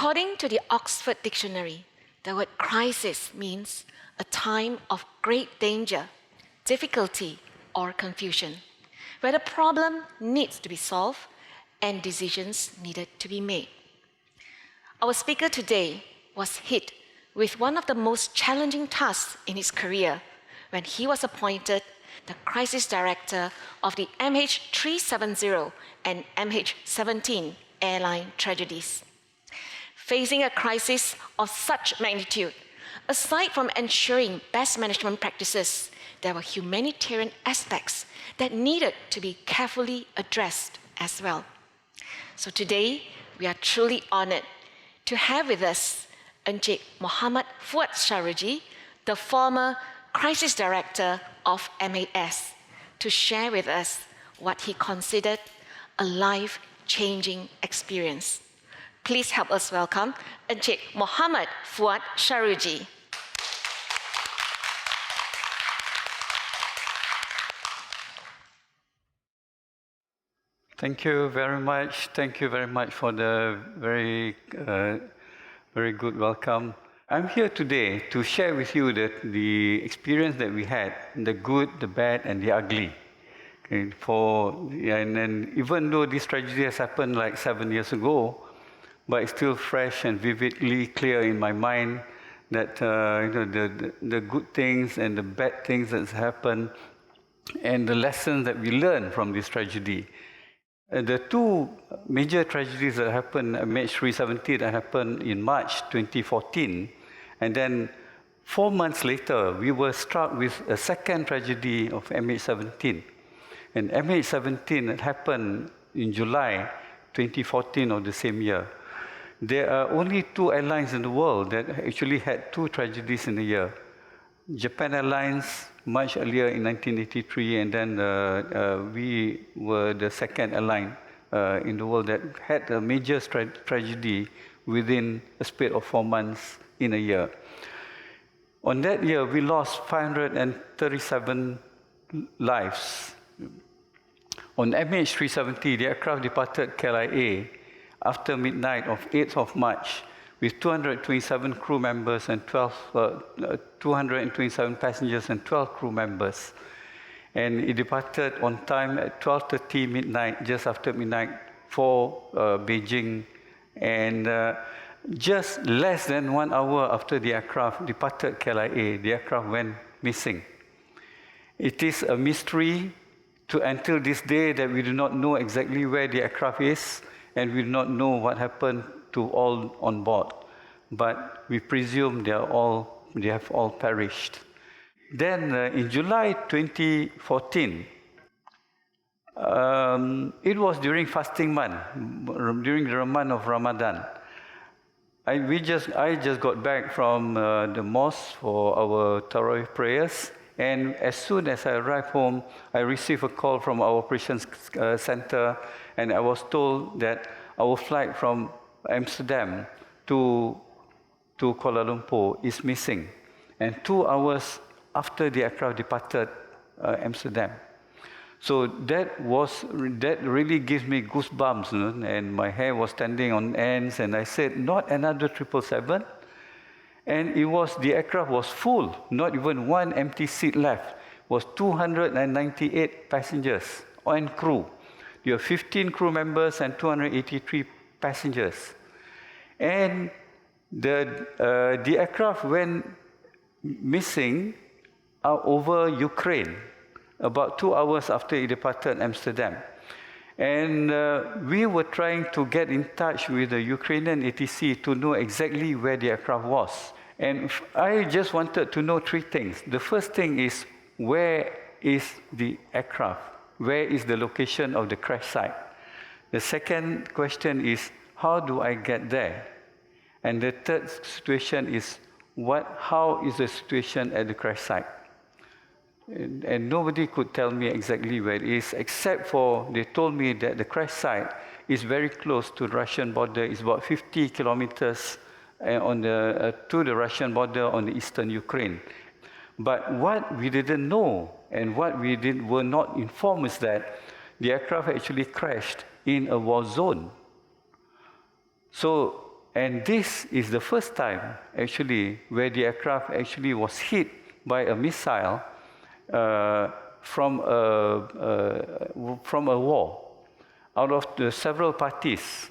According to the Oxford Dictionary, the word crisis means a time of great danger, difficulty, or confusion, where the problem needs to be solved and decisions needed to be made. Our speaker today was hit with one of the most challenging tasks in his career when he was appointed the crisis director of the MH370 and MH17 airline tragedies. Facing a crisis of such magnitude, aside from ensuring best management practices, there were humanitarian aspects that needed to be carefully addressed as well. So today, we are truly honored to have with us Encik Muhammad Fuad Sharuji, the former crisis director of MAS, to share with us what he considered a life-changing experience. Please help us welcome Encik Muhammad Fuad Sharuji. Thank you very much. Thank you very much for the very good welcome. I'm here today to share with you the experience that we had, the good, the bad, and the ugly. Okay, and even though this tragedy has happened like 7 years ago, but it's still fresh and vividly clear in my mind that the good things and the bad things that happened and the lessons that we learned from this tragedy. The two major tragedies that happened, MH370 that happened in March 2014, and then 4 months later, we were struck with a second tragedy of MH17. And MH17 that happened in July 2014 of the same year. There are only 2 airlines in the world that actually had 2 tragedies in a year. Japan Airlines, much earlier in 1983, and then we were the second airline in the world that had a major tragedy within a space of 4 months in a year. On that year, we lost 537 lives. On MH370, the aircraft departed KLIA after midnight of 8th of March with 227 crew members and 227 passengers and 12 crew members. And it departed on time at 12:30 midnight, just after midnight for Beijing. And just less than 1 hour after the aircraft departed KLIA, the aircraft went missing. It is a mystery until this day that we do not know exactly where the aircraft is, and we do not know what happened to all on board. But we presume they have all perished. Then in July 2014, it was during fasting month, during the month of Ramadan. I just got back from the mosque for our Tarawih prayers, and as soon as I arrived home, I received a call from our operations center, and I was told that our flight from Amsterdam to Kuala Lumpur is missing, and 2 hours after the aircraft departed Amsterdam. So that really gives me goosebumps, and my hair was standing on ends, and I said, not another 777? And the aircraft was full, not even one empty seat left. It was 298 passengers and crew. There were 15 crew members and 283 passengers. And the aircraft went missing over Ukraine about 2 hours after it departed Amsterdam. And we were trying to get in touch with the Ukrainian ATC to know exactly where the aircraft was. And I just wanted to know 3 things. The first thing is, where is the aircraft? Where is the location of the crash site? The second question is, how do I get there? And the third situation is, how is the situation at the crash site? And nobody could tell me exactly where it is, except for they told me that the crash site is very close to the Russian border. It's about 50 kilometers to the Russian border on the eastern Ukraine. But what we didn't know and what we were not informed is that the aircraft actually crashed in a war zone. So And this is the first time, actually, where the aircraft actually was hit by a missile from a war, out of the several parties.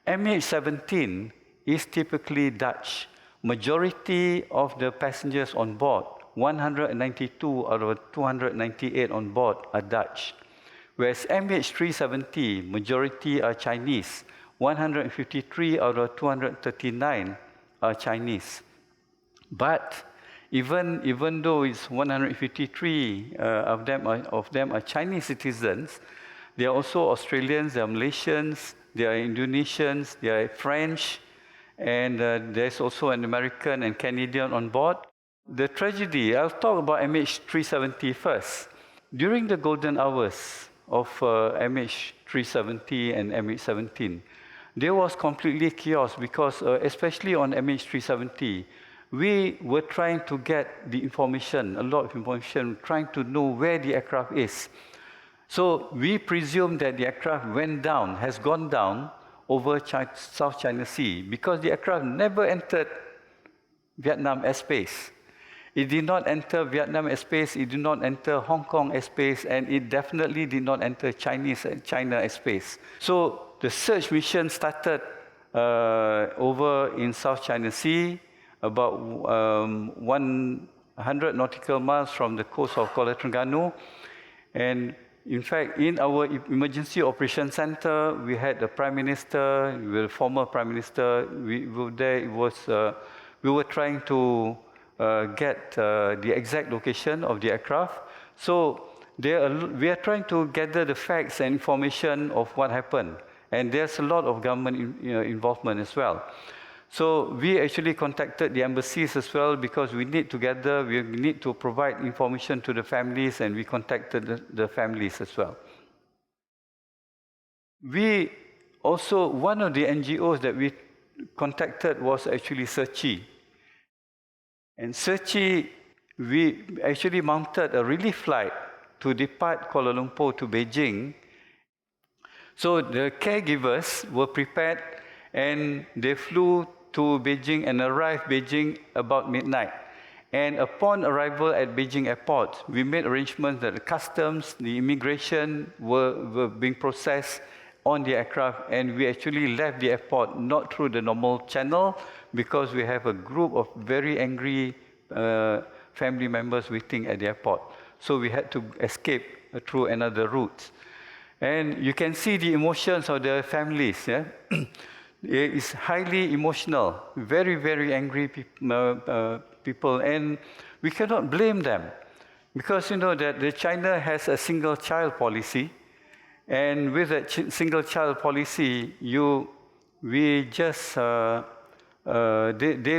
MH17 is typically Dutch. Majority of the passengers on board, 192 out of 298 on board, are Dutch. Whereas MH370, majority are Chinese. 153 out of 239 are Chinese. But even though it's 153 of them are Chinese citizens, they are also Australians, they are Malaysians, they are Indonesians, they are French, and there's also an American and Canadian on board. The tragedy, I'll talk about MH370 first. During the golden hours of MH370 and MH17, there was completely chaos because, especially on MH370, we were trying to get the information, a lot of information, trying to know where the aircraft is. So we presume that the aircraft has gone down over South China Sea because the aircraft never entered Vietnam airspace. It did not enter Vietnam airspace, it did not enter Hong Kong airspace, and it definitely did not enter China airspace. So the search mission started over in South China Sea, about 100 nautical miles from the coast of Kuala Terengganu. And in fact, in our emergency operations center, we had the Prime Minister, the former Prime Minister. We were there. We were trying to get the exact location of the aircraft. So we are trying to gather the facts and information of what happened. And there's a lot of government involvement as well. So we actually contacted the embassies as well because we need to provide information to the families, and we contacted the families as well. One of the NGOs that we contacted was actually Sharuji. And Sharuji, we actually mounted a relief flight to depart Kuala Lumpur to Beijing. So the caregivers were prepared and they flew to Beijing and arrived Beijing about midnight. And upon arrival at Beijing airport, we made arrangements that the customs, the immigration were being processed on the aircraft, and we actually left the airport not through the normal channel because we have a group of very angry family members waiting at the airport. So we had to escape through another route. And you can see the emotions of the families. Yeah? It's highly emotional, very, very angry people, and we cannot blame them because you know that China has a single child policy, and with that single child policy, they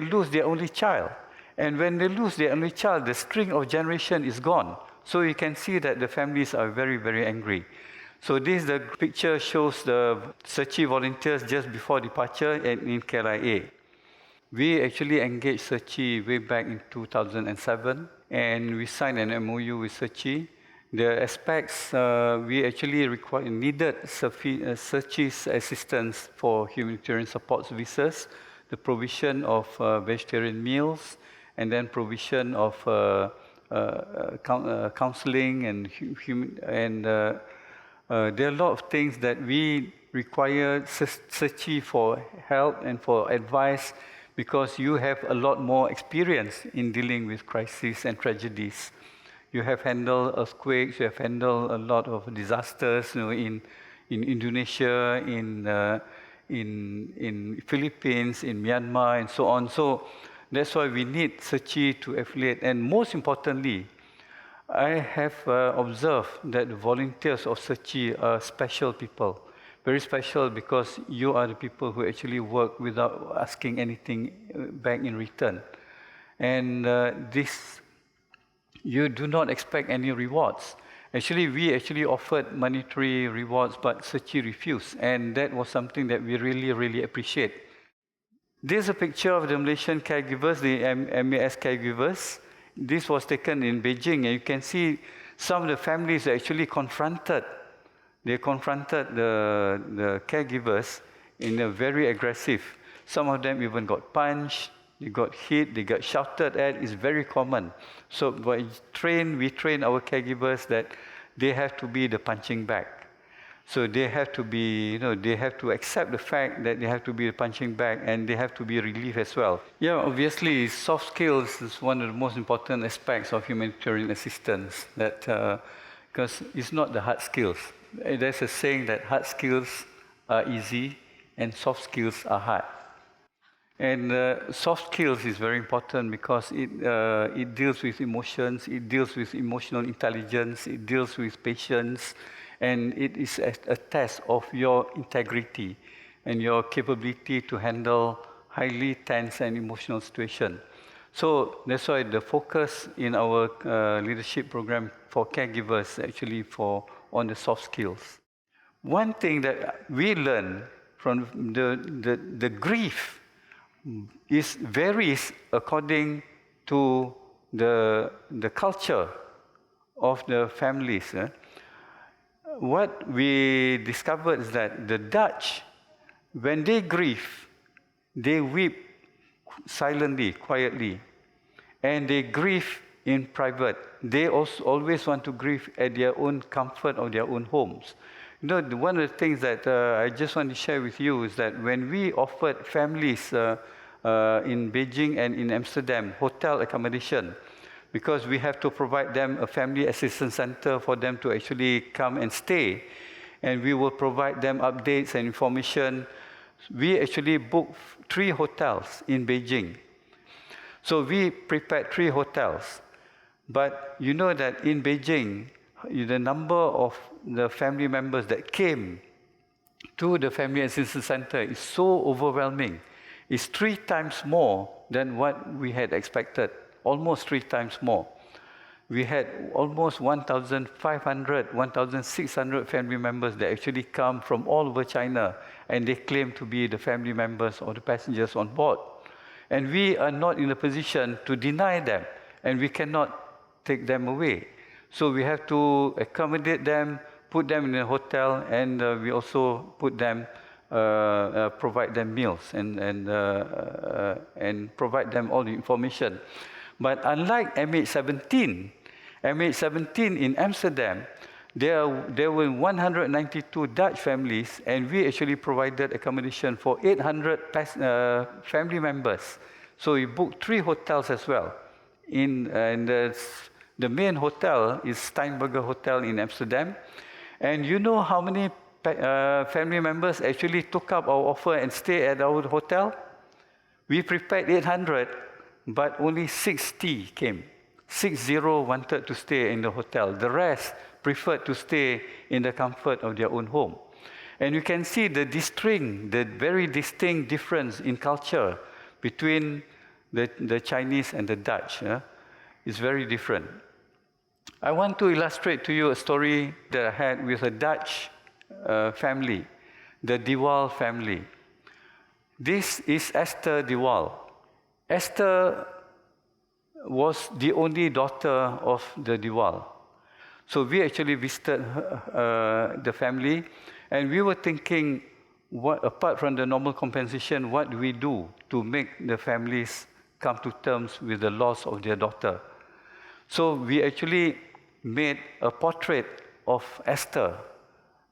lose their only child, and when they lose their only child, the string of generation is gone. So you can see that the families are very, very angry. So the picture shows the Sharuji volunteers just before departure in KLIA. We actually engaged Sharuji way back in 2007, and we signed an MOU with Sharuji. The aspects we actually needed Sharuji's assistance for humanitarian support services, the provision of vegetarian meals, and then provision of counseling and there are a lot of things that we require Sharuji for help and for advice because you have a lot more experience in dealing with crises and tragedies. You have handled earthquakes, you have handled a lot of disasters, in Indonesia, in Philippines, in Myanmar, and so on. So that's why we need Sharuji to affiliate. And most importantly, I have observed that the volunteers of Sharuji are special people, very special because you are the people who actually work without asking anything back in return. And you do not expect any rewards. Actually, we offered monetary rewards, but Sharuji refused, and that was something that we really, really appreciate. There's a picture of the Malaysian caregivers, the MAS caregivers. This was taken in Beijing, and you can see some of the families actually confronted. They confronted the caregivers in a very aggressive. Some of them even got punched, they got hit, they got shouted at. It's very common. So we train our caregivers that they have to be the punching bag. So they have to be, they have to accept the fact that they have to be the punching bag, and they have to be relief as well. Yeah, obviously, soft skills is one of the most important aspects of humanitarian assistance, because it's not the hard skills. There's a saying that hard skills are easy and soft skills are hard. And soft skills is very important because it deals with emotions, it deals with emotional intelligence, it deals with patience, and it is a test of your integrity and your capability to handle highly tense and emotional situations. So that's why the focus in our leadership program for caregivers actually on the soft skills. One thing that we learn from the grief varies according to the culture of the families. What we discovered is that the Dutch, when they grieve, they weep silently, quietly, and they grieve in private. They also always want to grieve at their own comfort of their own homes. One of the things that I just want to share with you is that when we offered families in Beijing and in Amsterdam hotel accommodation, because we have to provide them a family assistance center for them to actually come and stay, and we will provide them updates and information. We actually booked 3 hotels in Beijing. So we prepared 3 hotels. But you know that in Beijing, the number of the family members that came to the family assistance center is so overwhelming. It's 3 times more than what we had expected, almost 3 times more. We had almost 1,500, 1,600 family members that actually come from all over China, and they claim to be the family members or the passengers on board. And we are not in a position to deny them, and we cannot take them away. So we have to accommodate them, put them in a hotel, and we also provide them meals and provide them all the information. But unlike MH17 in Amsterdam, there were 192 Dutch families, and we actually provided accommodation for 800 family members. So we booked 3 hotels as well. The main hotel is Steinberger Hotel in Amsterdam. And you know how many family members actually took up our offer and stayed at our hotel? We prepared 800, but only 60 came. 60 wanted to stay in the hotel. The rest preferred to stay in the comfort of their own home. And you can see the very distinct difference in culture between the Chinese and the Dutch. It's very different. I want to illustrate to you a story that I had with a Dutch family, the De Waal family. This is Esther De Waal. Esther was the only daughter of the De Waal. So we actually visited the family, and we were thinking, apart from the normal compensation, what do we do to make the families come to terms with the loss of their daughter? So we actually made a portrait of Esther,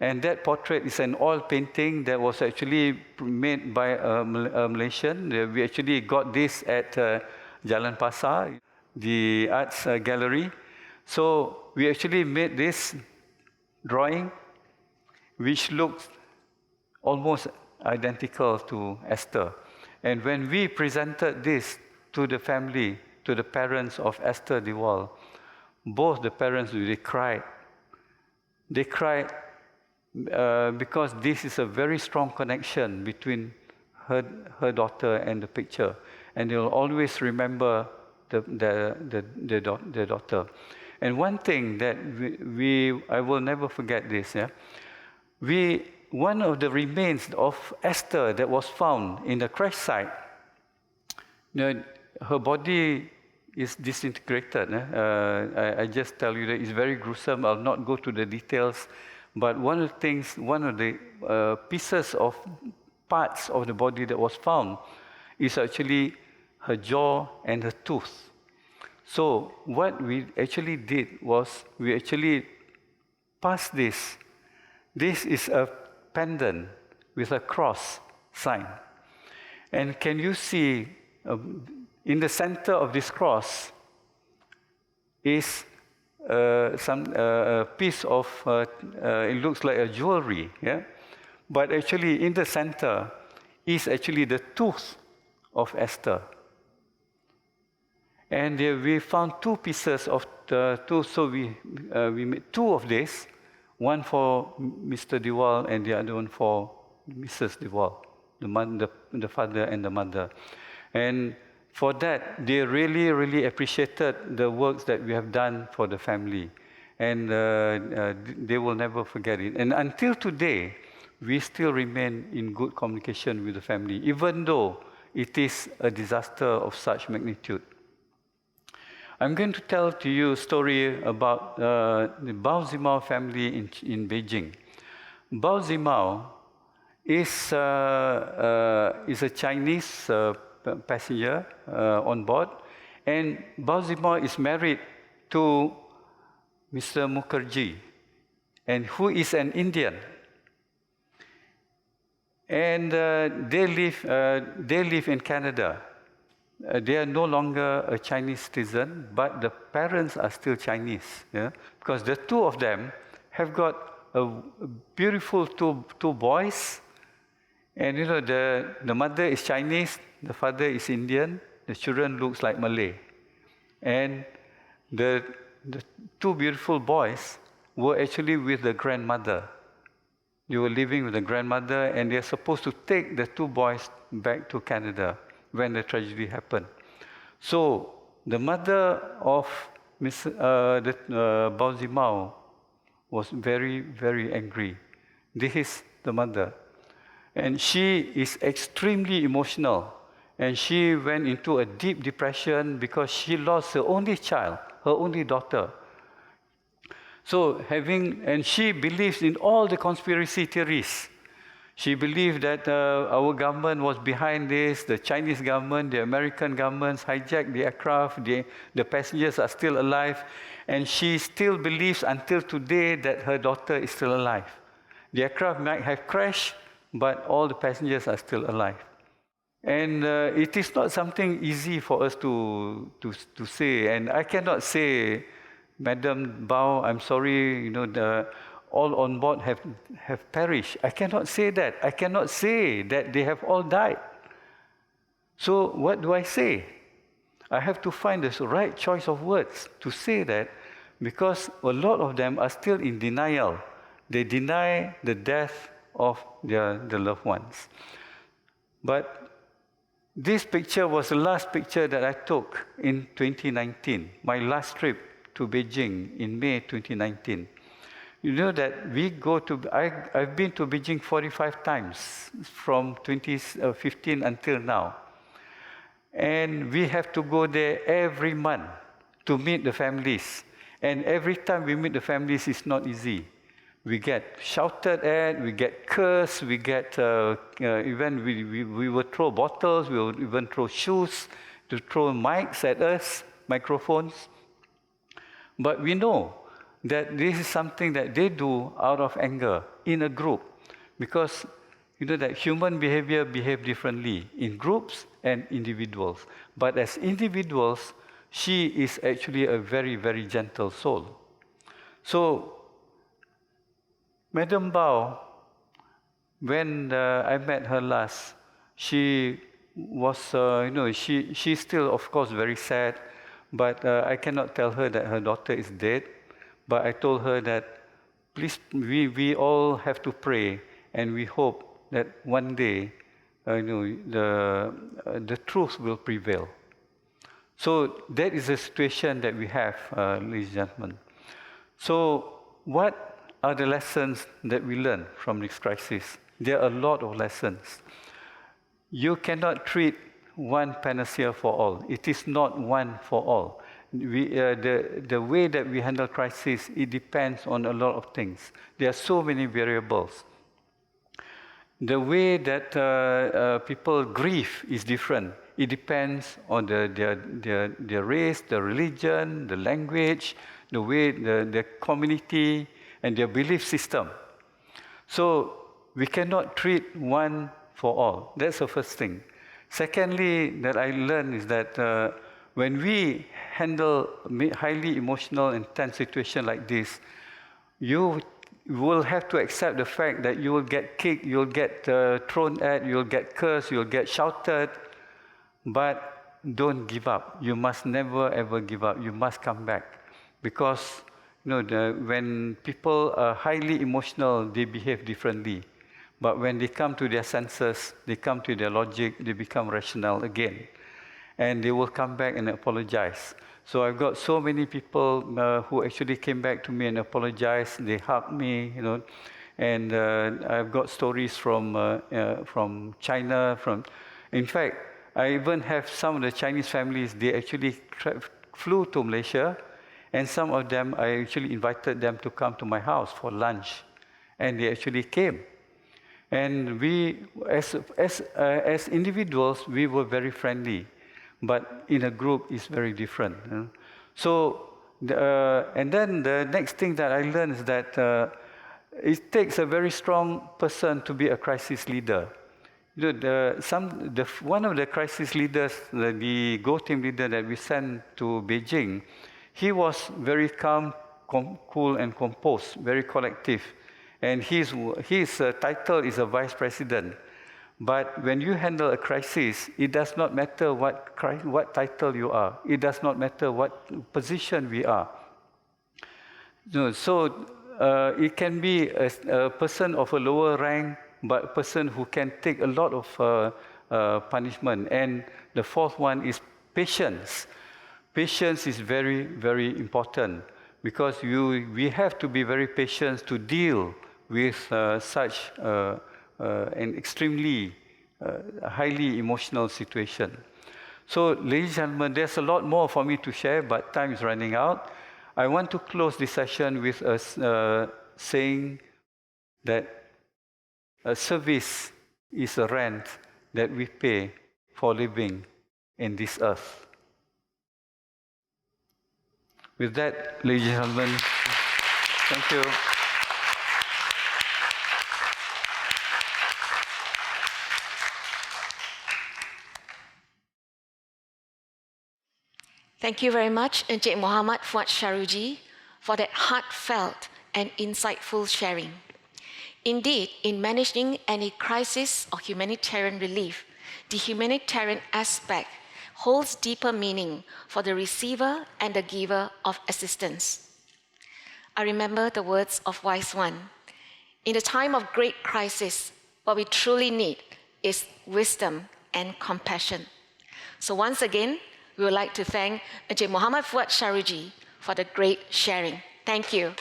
and that portrait is an oil painting that was actually made by a Malaysian. We actually got this at Jalan Pasar, the arts gallery. So we actually made this drawing, which looks almost identical to Esther. And when we presented this to the family, to the parents of Esther De Waal, both the parents, they cried. They cried because this is a very strong connection between her daughter and the picture, and they will always remember the daughter. And one thing that I will never forget this. One of the remains of Esther that was found in the crash site, her body is disintegrated. I just tell you that it's very gruesome. I'll not go to the details. But one of the pieces of parts of the body that was found is actually her jaw and her tooth. So what we actually did was we actually passed this. This is a pendant with a cross sign. And can you see in the center of this cross is a piece of, it looks like a jewelry, yeah? But actually in the center is actually the tooth of Esther. And we found two pieces of the tooth, so we made two of this, one for Mr. Diwal and the other one for Mrs. Diwal, the father and the mother. And for that, they really, really appreciated the works that we have done for the family. And they will never forget it. And until today, we still remain in good communication with the family, even though it is a disaster of such magnitude. I'm going to tell to you a story about the Bao Zimao family in Beijing. Bao Zimao is a Chinese passenger on board, and Bao Zimao is married to Mr. Mukherjee, and who is an Indian. And they live in Canada. They are no longer a Chinese citizen, but the parents are still Chinese, yeah? Because the two of them have got a beautiful two boys, and you know the mother is Chinese, the father is Indian, the children looks like Malay, and the two beautiful boys were actually with the grandmother. They were living with the grandmother, and they're supposed to take the two boys back to Canada when the tragedy happened. So the mother of Bao Zimao was very, very angry. This is the mother. And she is extremely emotional. And she went into a deep depression because she lost her only child, her only daughter. So and she believes in all the conspiracy theories. She believed that our government was behind this, the Chinese government, the American governments hijacked the aircraft, the passengers are still alive, and she still believes until today that her daughter is still alive. The aircraft might have crashed, but all the passengers are still alive. And it is not something easy for us to say, and I cannot say, Madam Bao, I'm sorry, you know, all on board have perished. I cannot say that. I cannot say that they have all died. So what do I say? I have to find the right choice of words to say that, because a lot of them are still in denial. They deny the death of their loved ones. But this picture was the last picture that I took in 2019, my last trip to Beijing in May 2019. You know that I've been to Beijing 45 times from 2015 until now. And we have to go there every month to meet the families. And every time we meet the families, it's not easy. We get shouted at, we get cursed, we get, even we will throw bottles, we will even throw shoes, to throw mics at us, microphones. But we know that this is something that they do out of anger in a group, because you know that human behavior behave differently in groups and individuals. But as individuals, she is actually a very, very gentle soul. So, Madam Bao, when I met her last, she was, she's still, of course, very sad, but I cannot tell her that her daughter is dead. But I told her that, please, we all have to pray, and we hope that one day, the truth will prevail. So that is the situation that we have, ladies and gentlemen. So what are the lessons that we learn from this crisis? There are a lot of lessons. You cannot treat one panacea for all. It is not one for all. The way that we handle crisis, it depends on a lot of things. There are so many variables. the way that people grieve is different. It depends on their race, the religion, the language, the way, the community, and their belief system. So we cannot treat one for all. That's the first thing. Secondly, that I learned is that when we handle highly emotional and tense situation like this, you will have to accept the fact that you will get kicked, you'll get thrown at, you'll get cursed, you'll get shouted, but don't give up. You must never ever give up. You must come back, because when people are highly emotional, they behave differently. But when they come to their senses, they come to their logic, they become rational again. And they will come back and apologize. So I've got so many people who actually came back to me and apologized. They hugged me, and I've got stories from China. In fact, I even have some of the Chinese families. They actually flew to Malaysia, and some of them I actually invited them to come to my house for lunch, and they actually came. And we, as individuals, we were very friendly. But in a group, it's very different. So, and then the next thing that I learned is that it takes a very strong person to be a crisis leader. One of the crisis leaders, the Go team leader that we sent to Beijing, he was very calm, cool, and composed, very collective. And his title is a vice president. But when you handle a crisis, it does not matter what title you are. It does not matter what position we are. So it can be a person of a lower rank, but a person who can take a lot of punishment. And the fourth one is patience. Patience is very, very important, because we have to be very patient to deal with such an extremely highly emotional situation. So, ladies and gentlemen, there's a lot more for me to share, but time is running out. I want to close this session with us saying that a service is a rent that we pay for living in this earth. With that, ladies and gentlemen, thank you. Thank you very much, Encik Muhammad Fuad Sharuji, for that heartfelt and insightful sharing. Indeed, in managing any crisis or humanitarian relief, the humanitarian aspect holds deeper meaning for the receiver and the giver of assistance. I remember the words of Wise One. In the time of great crisis, what we truly need is wisdom and compassion. So once again, we would like to thank Encik Muhammad Fuad Sharuji for the great sharing. Thank you.